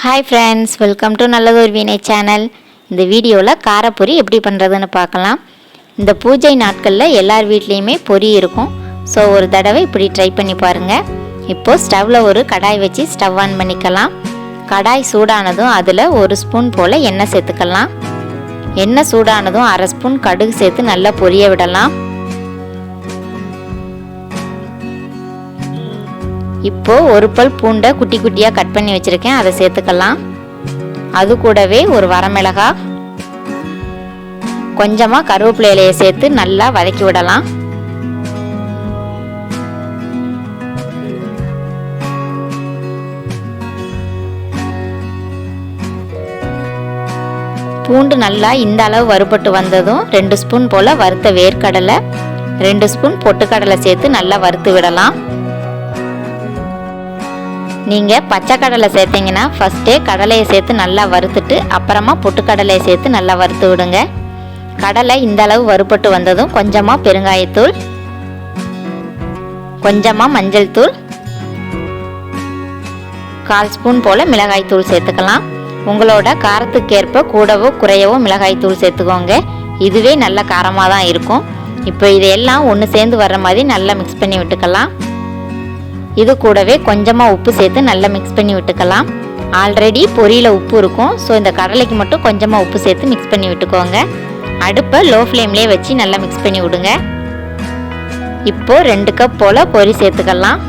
Hi friends, welcome to Nallathor Veenai channel. இந்த வீடியோல காரப்பொரி எப்படி பண்றதுன்னு பார்க்கலாம். இந்த பூஜை நாட்கள்ல எல்லார் வீட்லயுமே பொரி இருக்கும். சோ ஒரு தடவை இப்படி ட்ரை பண்ணி பாருங்க. இப்போ ஸ்டவ்ல ஒரு கடாய் வச்சு ஸ்டவ் ஆன் பண்ணிக்கலாம். கடாய் சூடானதும் அதுல ஒரு ஸ்பூன் போல எண்ணெய் சேர்த்துக்கலாம். எண்ணெய் சூடானதும் அரை ஸ்பூன் கடுகு சேர்த்து நல்லா பொரிய விடலாம். இப்போ ஒரு பல் பூண்டை குட்டி குட்டியாக கட் பண்ணி வச்சுருக்கேன், அதை சேர்த்துக்கலாம். அது கூடவே ஒரு வரமிளகாய், கொஞ்சமாக கருவேப்பிலை இலையை சேர்த்து நல்லா வதக்கி விடலாம். பூண்டு நல்லா இந்த அளவு வறுபட்டு வந்ததும் 2 ஸ்பூன் போல் வறுத்த வேர்க்கடலை, 2 ஸ்பூன் பொட்டுக்கடலை சேர்த்து நல்லா வறுத்து விடலாம். நீங்கள் பச்சை கடலை சேர்த்திங்கன்னா ஃபஸ்ட்டே கடலையை சேர்த்து நல்லா வறுத்துட்டு அப்புறமா பொட்டுக்கடலையை சேர்த்து நல்லா வறுத்து விடுங்க. கடலை இந்த அளவு வறுபட்டு வந்ததும் கொஞ்சமாக பெருங்காயத்தூள், கொஞ்சமாக மஞ்சள் தூள், 1/4 ஸ்பூன் போல் மிளகாய்த்தூள் சேர்த்துக்கலாம். உங்களோட காரத்துக்கேற்ப கூடவோ குறையவோ மிளகாய்த்தூள் சேர்த்துக்கோங்க. இதுவே நல்ல காரமாக தான் இருக்கும். இப்போ இதையெல்லாம் ஒன்று சேர்ந்து வர்ற மாதிரி நல்லா மிக்ஸ் பண்ணி விட்டுக்கலாம். இது கூடவே கொஞ்சமாக உப்பு சேர்த்து நல்லா மிக்ஸ் பண்ணி விட்டுக்கலாம். ஆல்ரெடி பொரியில் உப்பு இருக்கும், ஸோ இந்த கடலைக்கு மட்டும் கொஞ்சமாக உப்பு சேர்த்து மிக்ஸ் பண்ணி விட்டுக்கோங்க. அடுப்பை லோ ஃப்ளேம்லேயே வச்சு நல்லா மிக்ஸ் பண்ணி விடுங்க. இப்போது 2 கப் போல் பொரி சேர்த்துக்கலாம்.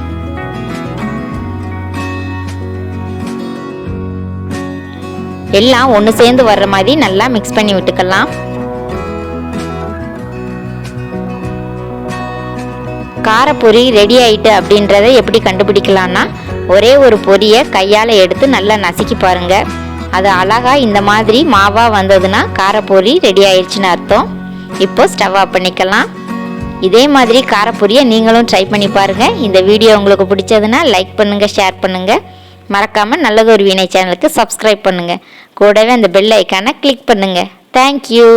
எல்லாம் ஒன்று சேர்ந்து வர்ற மாதிரி நல்லா மிக்ஸ் பண்ணி விட்டுக்கலாம். காரப்பொரி ரெடி ஆயிட்டு அப்படின்றத எப்படி கண்டுபிடிக்கலாம்னா, ஒரே ஒரு பொரியை கையால் எடுத்து நல்லா நசுக்கி பாருங்க. அது அழகா இந்த மாதிரி மாவா வந்ததுன்னா காரப்பொரி ரெடி ஆயிடுச்சுன்னு அர்த்தம். இப்போ ஸ்டவ் ஆஃப் பண்ணிக்கலாம். இதே மாதிரி காரப்பொரியை நீங்களும் ட்ரை பண்ணி பாருங்க. இந்த வீடியோ உங்களுக்கு பிடிச்சதுன்னா லைக் பண்ணுங்க, ஷேர் பண்ணுங்க. மறக்காம நல்லதொரு வீணை சேனலுக்கு சப்ஸ்கிரைப் பண்ணுங்க. கூடவே அந்த பெல் ஐக்கானை கிளிக் பண்ணுங்க. தேங்க்யூ.